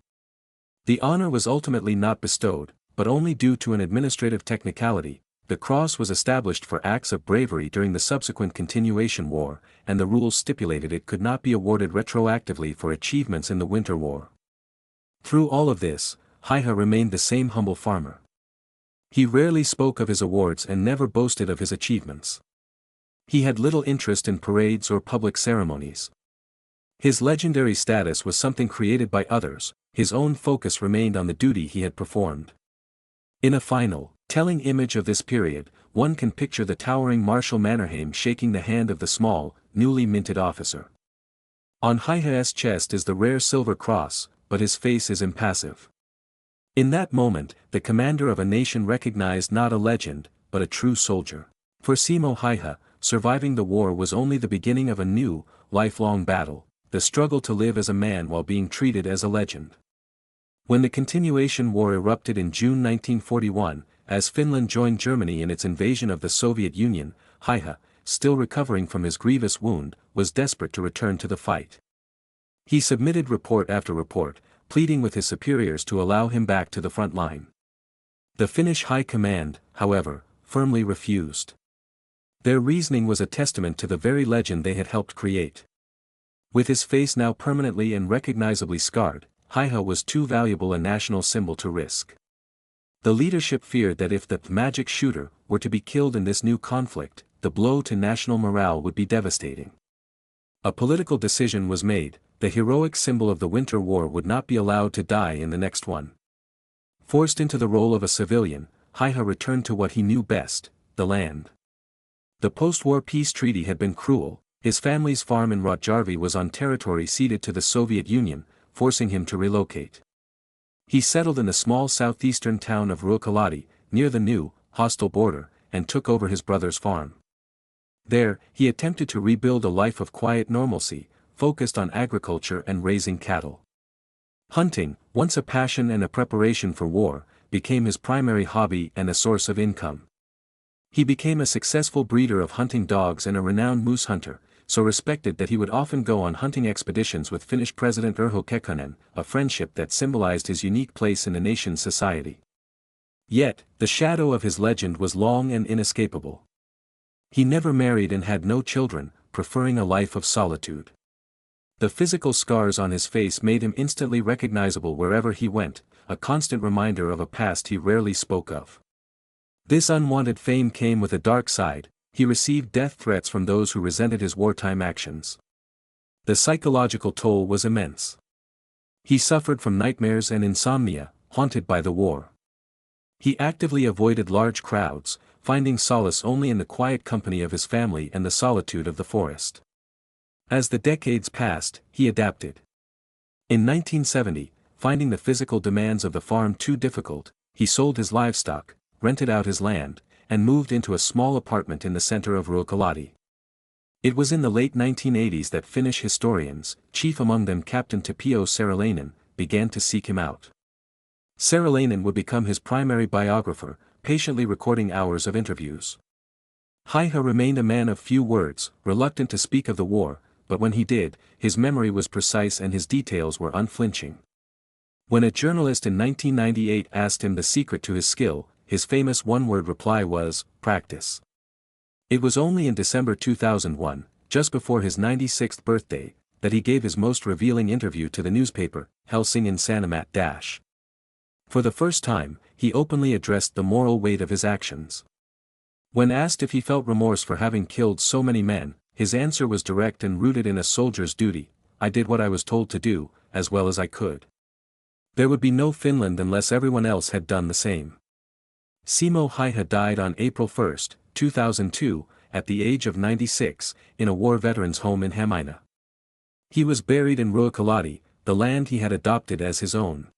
The honor was ultimately not bestowed, but only due to an administrative technicality. The cross was established for acts of bravery during the subsequent Continuation War, and the rules stipulated it could not be awarded retroactively for achievements in the Winter War. Through all of this, Häyhä remained the same humble farmer. He rarely spoke of his awards and never boasted of his achievements. He had little interest in parades or public ceremonies. His legendary status was something created by others, his own focus remained on the duty he had performed. In a final, telling image of this period, one can picture the towering Marshal Mannerheim shaking the hand of the small, newly minted officer. On Häyhä's chest is the rare silver cross, but his face is impassive. In that moment, the commander of a nation recognized not a legend, but a true soldier. For Simo Häyhä, surviving the war was only the beginning of a new, lifelong battle, the struggle to live as a man while being treated as a legend. When the Continuation War erupted in June 1941, as Finland joined Germany in its invasion of the Soviet Union, Häyhä, still recovering from his grievous wound, was desperate to return to the fight. He submitted report after report, pleading with his superiors to allow him back to the front line. The Finnish High Command, however, firmly refused. Their reasoning was a testament to the very legend they had helped create. With his face now permanently and recognizably scarred, Häyhä was too valuable a national symbol to risk. The leadership feared that if the magic shooter were to be killed in this new conflict, the blow to national morale would be devastating. A political decision was made: the heroic symbol of the Winter War would not be allowed to die in the next one. Forced into the role of a civilian, Häyhä returned to what he knew best, the land. The post-war peace treaty had been cruel. His family's farm in Rotjärvi was on territory ceded to the Soviet Union, forcing him to relocate. He settled in the small southeastern town of Ruokolahti, near the new, hostile border, and took over his brother's farm. There, he attempted to rebuild a life of quiet normalcy, focused on agriculture and raising cattle. Hunting, once a passion and a preparation for war, became his primary hobby and a source of income. He became a successful breeder of hunting dogs and a renowned moose hunter, so respected that he would often go on hunting expeditions with Finnish President Urho Kekkonen, a friendship that symbolized his unique place in the nation's society. Yet, the shadow of his legend was long and inescapable. He never married and had no children, preferring a life of solitude. The physical scars on his face made him instantly recognizable wherever he went, a constant reminder of a past he rarely spoke of. This unwanted fame came with a dark side. He received death threats from those who resented his wartime actions. The psychological toll was immense. He suffered from nightmares and insomnia, haunted by the war. He actively avoided large crowds, finding solace only in the quiet company of his family and the solitude of the forest. As the decades passed, he adapted. In 1970, finding the physical demands of the farm too difficult, he sold his livestock, rented out his land, and moved into a small apartment in the center of Ruokolahti. It was in the late 1980s that Finnish historians, chief among them Captain Tapio Saralainen, began to seek him out. Saralainen would become his primary biographer, patiently recording hours of interviews. Häyhä remained a man of few words, reluctant to speak of the war, but when he did, his memory was precise and his details were unflinching. When a journalist in 1998 asked him the secret to his skill, his famous one-word reply was, "Practice." It was only in December 2001, just before his 96th birthday, that he gave his most revealing interview to the newspaper, Helsingin Sanomat. For the first time, he openly addressed the moral weight of his actions. When asked if he felt remorse for having killed so many men, his answer was direct and rooted in a soldier's duty: "I did what I was told to do, as well as I could." There would be no Finland unless everyone else had done the same. Simo Häyhä died on April 1, 2002, at the age of 96, in a war veterans' home in Hämeenlinna. He was buried in Ruokolahti, the land he had adopted as his own.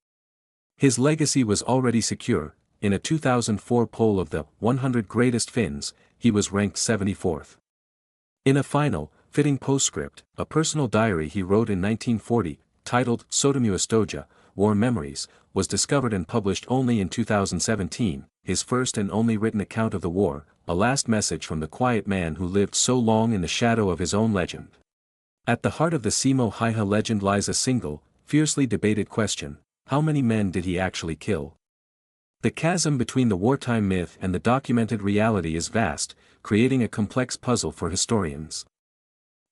His legacy was already secure. In a 2004 poll of the 100 Greatest Finns, he was ranked 74th. In a final, fitting postscript, a personal diary he wrote in 1940, titled Sotamuistoja, War Memories, was discovered and published only in 2017, his first and only written account of the war, a last message from the quiet man who lived so long in the shadow of his own legend. At the heart of the Simo Häyhä legend lies a single, fiercely debated question: how many men did he actually kill? The chasm between the wartime myth and the documented reality is vast, creating a complex puzzle for historians.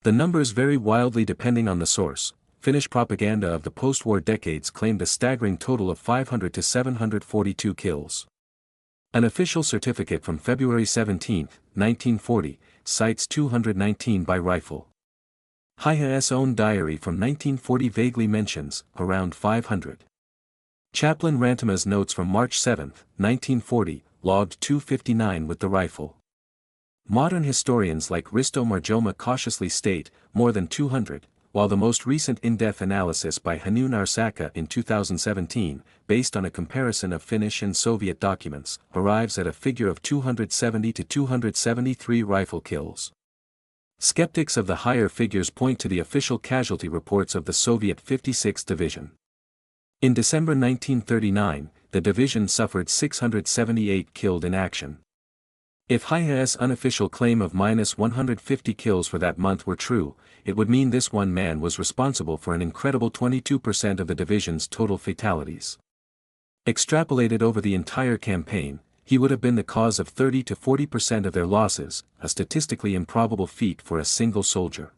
The numbers vary wildly depending on the source. Finnish propaganda of the post-war decades claimed a staggering total of 500 to 742 kills. An official certificate from February 17, 1940, cites 219 by rifle. Häyhä's own diary from 1940 vaguely mentions around 500. Chaplain Rantama's notes from March 7, 1940, logged 259 with the rifle. Modern historians like Risto Marjoma cautiously state more than 200, while the most recent in-depth analysis by Hannu Narsaka in 2017, based on a comparison of Finnish and Soviet documents, arrives at a figure of 270 to 273 rifle kills. Skeptics of the higher figures point to the official casualty reports of the Soviet 56th Division. In December 1939, the division suffered 678 killed in action. If Häyhä's unofficial claim of -150 kills for that month were true, it would mean this one man was responsible for an incredible 22% of the division's total fatalities. Extrapolated over the entire campaign, he would have been the cause of 30 to 40% of their losses, a statistically improbable feat for a single soldier.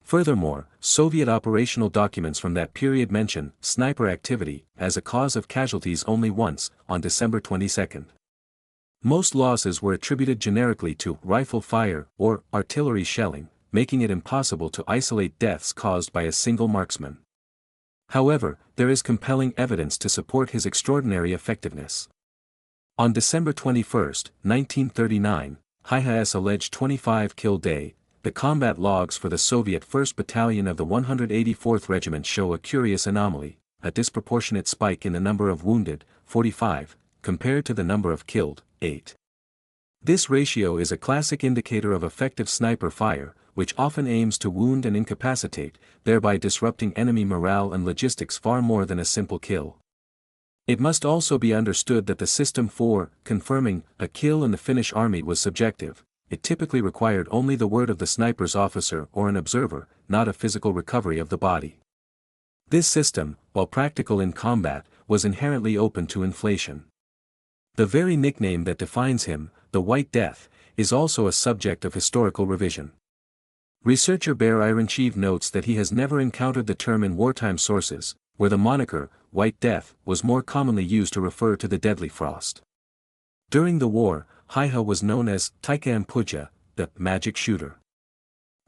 Furthermore, Soviet operational documents from that period mention sniper activity as a cause of casualties only once, on December 22. Most losses were attributed generically to rifle fire or artillery shelling, making it impossible to isolate deaths caused by a single marksman. However, there is compelling evidence to support his extraordinary effectiveness. On December 21, 1939, Häyhä's alleged 25 kill day, the combat logs for the Soviet 1st Battalion of the 184th Regiment show a curious anomaly, a disproportionate spike in the number of wounded, 45, compared to the number of killed, 8. This ratio is a classic indicator of effective sniper fire, which often aims to wound and incapacitate, thereby disrupting enemy morale and logistics far more than a simple kill. It must also be understood that the system for confirming a kill in the Finnish army was subjective. It typically required only the word of the sniper's officer or an observer, not a physical recovery of the body. This system, while practical in combat, was inherently open to inflation. The very nickname that defines him, the White Death, is also a subject of historical revision. Researcher Bear Ironcheeve notes that he has never encountered the term in wartime sources, where the moniker, White Death, was more commonly used to refer to the deadly frost. During the war, Häyhä was known as Taika-ampuja, the magic shooter.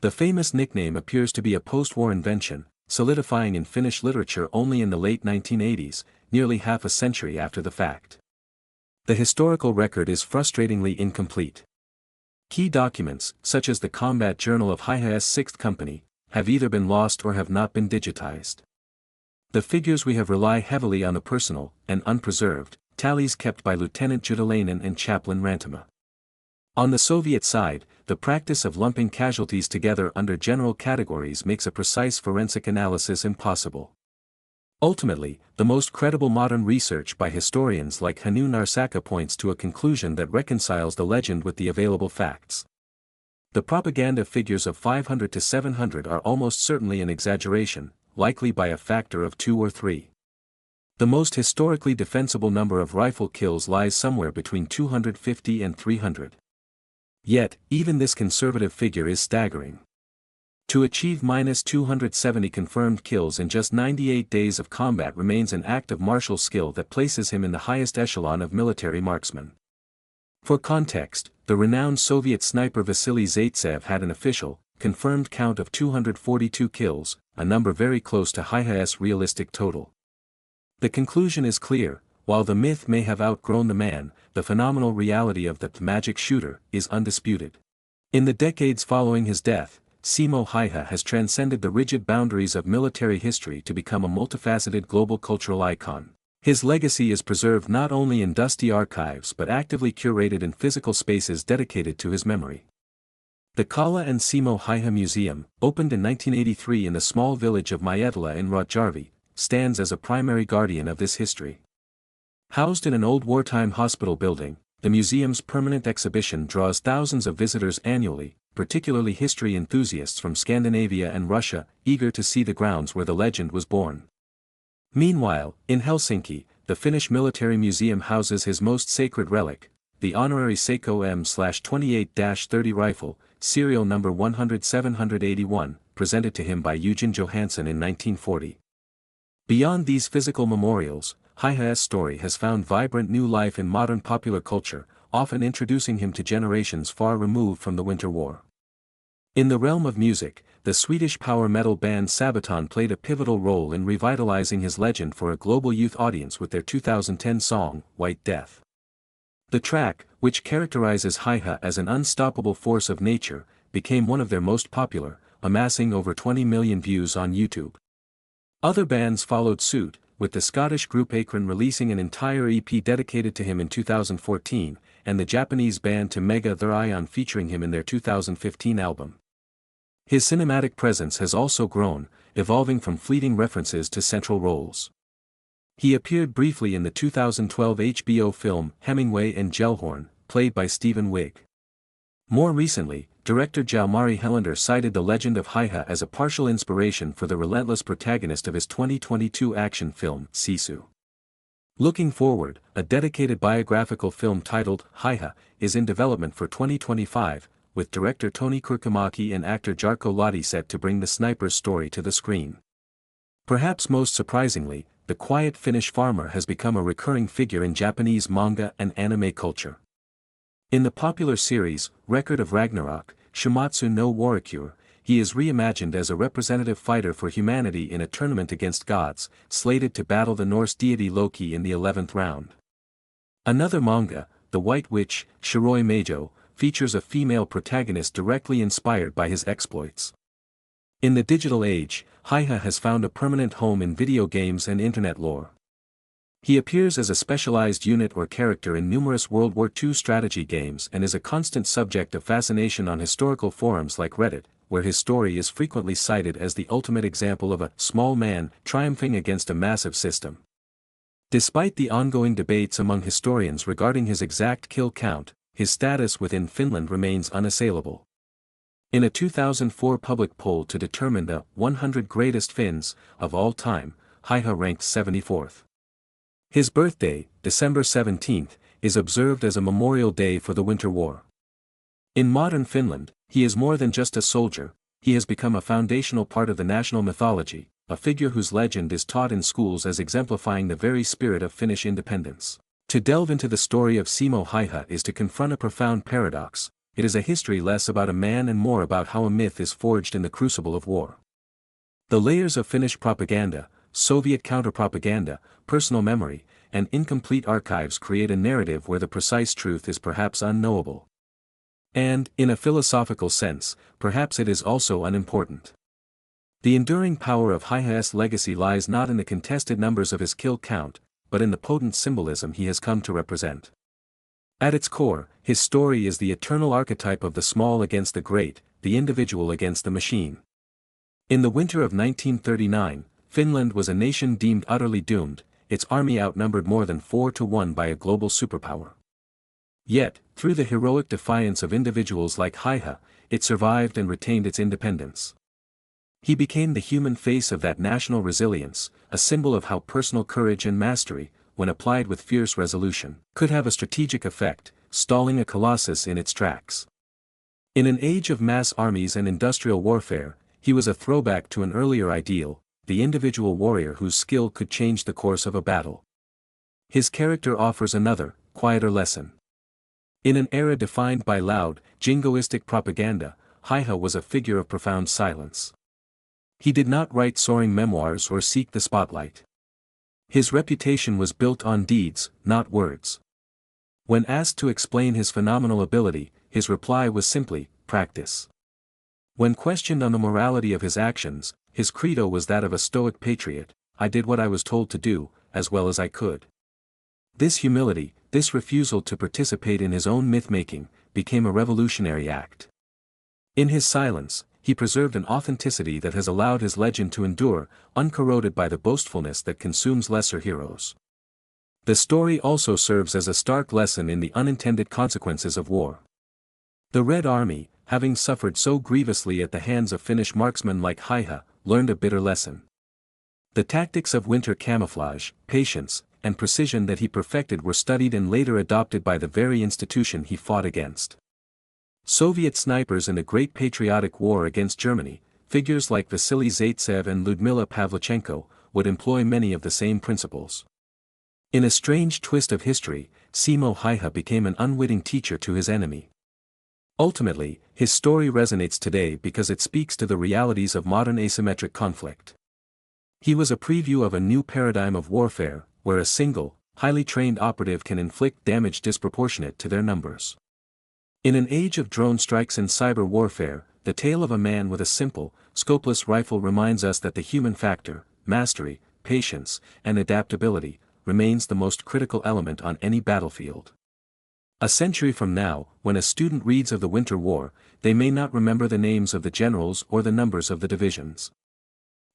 The famous nickname appears to be a post-war invention, solidifying in Finnish literature only in the late 1980s, nearly half a century after the fact. The historical record is frustratingly incomplete. Key documents, such as the combat journal of Häyhä's 6th Company, have either been lost or have not been digitized. The figures we have rely heavily on the personal, and unpreserved, tallies kept by Lieutenant Judalainen and Chaplain Rantama. On the Soviet side, the practice of lumping casualties together under general categories makes a precise forensic analysis impossible. Ultimately, the most credible modern research by historians like Hannu Narsakka points to a conclusion that reconciles the legend with the available facts. The propaganda figures of 500 to 700 are almost certainly an exaggeration, likely by a factor of 2 or 3. The most historically defensible number of rifle kills lies somewhere between 250 and 300. Yet, even this conservative figure is staggering. To achieve -270 confirmed kills in just 98 days of combat remains an act of martial skill that places him in the highest echelon of military marksmen. For context, the renowned Soviet sniper Vasily Zaitsev had an official, confirmed count of 242 kills, a number very close to Häyhä's realistic total. The conclusion is clear: while the myth may have outgrown the man, the phenomenal reality of the magic shooter is undisputed. In the decades following his death, Simo Häyhä has transcended the rigid boundaries of military history to become a multifaceted global cultural icon. His legacy is preserved not only in dusty archives but actively curated in physical spaces dedicated to his memory. The Kala and Simo Häyhä Museum, opened in 1983 in the small village of Maietala in Rotjärvi, stands as a primary guardian of this history. Housed in an old wartime hospital building, the museum's permanent exhibition draws thousands of visitors annually, particularly history enthusiasts from Scandinavia and Russia, eager to see the grounds where the legend was born. Meanwhile, in Helsinki, the Finnish Military Museum houses his most sacred relic, the honorary Seiko M/28-30 rifle, serial number 10781, presented to him by Eugen Johansson in 1940. Beyond these physical memorials, Häyhä's story has found vibrant new life in modern popular culture, often introducing him to generations far removed from the Winter War. In the realm of music, the Swedish power metal band Sabaton played a pivotal role in revitalizing his legend for a global youth audience with their 2010 song, White Death. The track, which characterizes Häyhä as an unstoppable force of nature, became one of their most popular, amassing over 20 million views on YouTube. Other bands followed suit, with the Scottish group Akron releasing an entire EP dedicated to him in 2014, and the Japanese band To Mega Their Ion featuring him in their 2015 album. His cinematic presence has also grown, evolving from fleeting references to central roles. He appeared briefly in the 2012 HBO film Hemingway and Gellhorn, played by Stephen Wigg. More recently, director Jalmari Helander cited the legend of Häyhä as a partial inspiration for the relentless protagonist of his 2022 action film, Sisu. Looking forward, a dedicated biographical film titled Häyhä is in development for 2025, with director Toni Kurkimäki and actor Jarkko Lahti set to bring the sniper's story to the screen. Perhaps most surprisingly, the quiet Finnish farmer has become a recurring figure in Japanese manga and anime culture. In the popular series, Record of Ragnarok, Shimatsu no Warikure, he is reimagined as a representative fighter for humanity in a tournament against gods, slated to battle the Norse deity Loki in the 11th round. Another manga, The White Witch, Shiroi Meijo, features a female protagonist directly inspired by his exploits. In the digital age, Häyhä has found a permanent home in video games and internet lore. He appears as a specialized unit or character in numerous World War II strategy games and is a constant subject of fascination on historical forums like Reddit, where his story is frequently cited as the ultimate example of a small man triumphing against a massive system. Despite the ongoing debates among historians regarding his exact kill count, his status within Finland remains unassailable. In a 2004 public poll to determine the 100 greatest Finns of all time, Häyhä ranked 74th. His birthday, December 17th, is observed as a memorial day for the Winter War. In modern Finland, he is more than just a soldier, he has become a foundational part of the national mythology, a figure whose legend is taught in schools as exemplifying the very spirit of Finnish independence. To delve into the story of Simo Häyhä is to confront a profound paradox. It is a history less about a man and more about how a myth is forged in the crucible of war. The layers of Finnish propaganda, Soviet counterpropaganda, personal memory, and incomplete archives create a narrative where the precise truth is perhaps unknowable. And, in a philosophical sense, perhaps it is also unimportant. The enduring power of Häyhä's legacy lies not in the contested numbers of his kill count, but in the potent symbolism he has come to represent. At its core, his story is the eternal archetype of the small against the great, the individual against the machine. In the winter of 1939, Finland was a nation deemed utterly doomed, its army outnumbered more than 4-1 by a global superpower. Yet, through the heroic defiance of individuals like Häyhä, it survived and retained its independence. He became the human face of that national resilience, a symbol of how personal courage and mastery, when applied with fierce resolution, could have a strategic effect, stalling a colossus in its tracks. In an age of mass armies and industrial warfare, he was a throwback to an earlier ideal, the individual warrior whose skill could change the course of a battle. His character offers another, quieter lesson. In an era defined by loud, jingoistic propaganda, Häyhä was a figure of profound silence. He did not write soaring memoirs or seek the spotlight. His reputation was built on deeds, not words. When asked to explain his phenomenal ability, his reply was simply, practice. When questioned on the morality of his actions, his credo was that of a stoic patriot: I did what I was told to do, as well as I could. This humility, this refusal to participate in his own myth-making, became a revolutionary act. In his silence, he preserved an authenticity that has allowed his legend to endure, uncorroded by the boastfulness that consumes lesser heroes. The story also serves as a stark lesson in the unintended consequences of war. The Red Army, having suffered so grievously at the hands of Finnish marksmen like Häyhä, learned a bitter lesson. The tactics of winter camouflage, patience, and precision that he perfected were studied and later adopted by the very institution he fought against. Soviet snipers in the Great Patriotic War against Germany, figures like Vasily Zaitsev and Lyudmila Pavlichenko, would employ many of the same principles. In a strange twist of history, Simo Häyhä became an unwitting teacher to his enemy. Ultimately, his story resonates today because it speaks to the realities of modern asymmetric conflict. He was a preview of a new paradigm of warfare, where a single, highly trained operative can inflict damage disproportionate to their numbers. In an age of drone strikes and cyber warfare, the tale of a man with a simple, scopeless rifle reminds us that the human factor, mastery, patience, and adaptability, remains the most critical element on any battlefield. A century from now, when a student reads of the Winter War, they may not remember the names of the generals or the numbers of the divisions.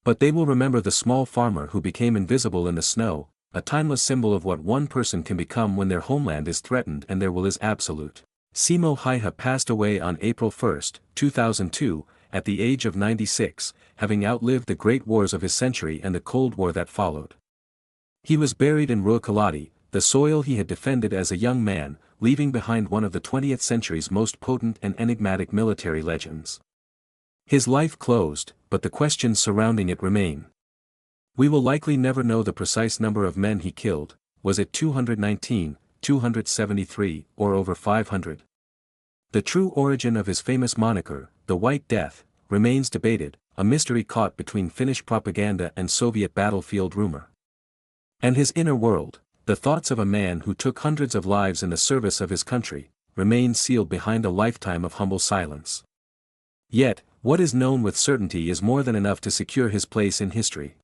But they will remember the small farmer who became invisible in the snow, a timeless symbol of what one person can become when their homeland is threatened and their will is absolute. Simo Häyhä passed away on April 1, 2002, at the age of 96, having outlived the great wars of his century and the Cold War that followed. He was buried in Ruokolahti, the soil he had defended as a young man, leaving behind one of the 20th century's most potent and enigmatic military legends. His life closed, but the questions surrounding it remain. We will likely never know the precise number of men he killed. Was it 219, 273, or over 500? The true origin of his famous moniker, the White Death, remains debated, a mystery caught between Finnish propaganda and Soviet battlefield rumor. And his inner world, the thoughts of a man who took hundreds of lives in the service of his country, remain sealed behind a lifetime of humble silence. Yet, what is known with certainty is more than enough to secure his place in history.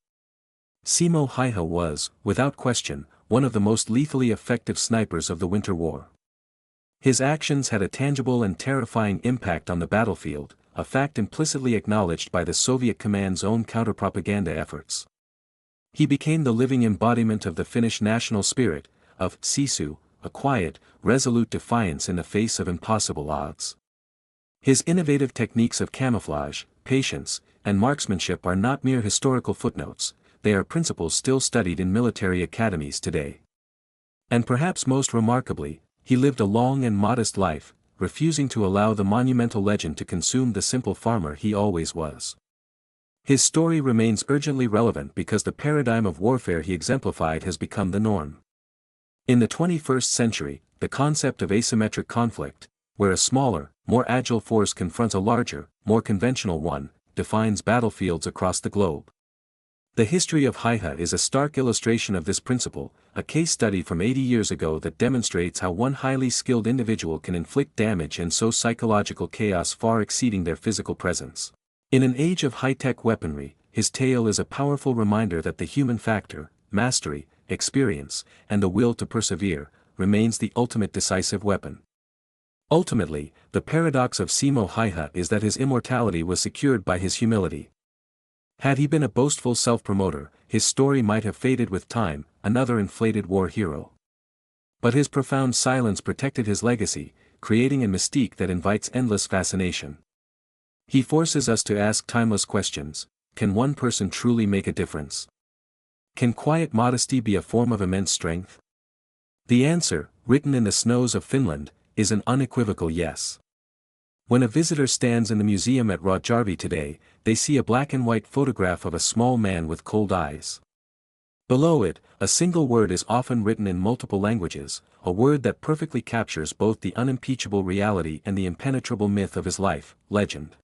Simo Häyhä was, without question, one of the most lethally effective snipers of the Winter War. His actions had a tangible and terrifying impact on the battlefield, a fact implicitly acknowledged by the Soviet command's own counter-propaganda efforts. He became the living embodiment of the Finnish national spirit, of sisu, a quiet, resolute defiance in the face of impossible odds. His innovative techniques of camouflage, patience, and marksmanship are not mere historical footnotes, they are principles still studied in military academies today. And perhaps most remarkably, he lived a long and modest life, refusing to allow the monumental legend to consume the simple farmer he always was. His story remains urgently relevant because the paradigm of warfare he exemplified has become the norm. In the 21st century, the concept of asymmetric conflict, where a smaller, more agile force confronts a larger, more conventional one, defines battlefields across the globe. The history of Häyhä is a stark illustration of this principle, a case study from 80 years ago that demonstrates how one highly skilled individual can inflict damage and sow psychological chaos far exceeding their physical presence. In an age of high-tech weaponry, his tale is a powerful reminder that the human factor, mastery, experience, and the will to persevere, remains the ultimate decisive weapon. Ultimately, the paradox of Simo Häyhä is that his immortality was secured by his humility. Had he been a boastful self-promoter, his story might have faded with time, another inflated war hero. But his profound silence protected his legacy, creating a mystique that invites endless fascination. He forces us to ask timeless questions: can one person truly make a difference? Can quiet modesty be a form of immense strength? The answer, written in the snows of Finland, is an unequivocal yes. When a visitor stands in the museum at Rautjärvi today, they see a black and white photograph of a small man with cold eyes. Below it, a single word is often written in multiple languages, a word that perfectly captures both the unimpeachable reality and the impenetrable myth of his life: legend.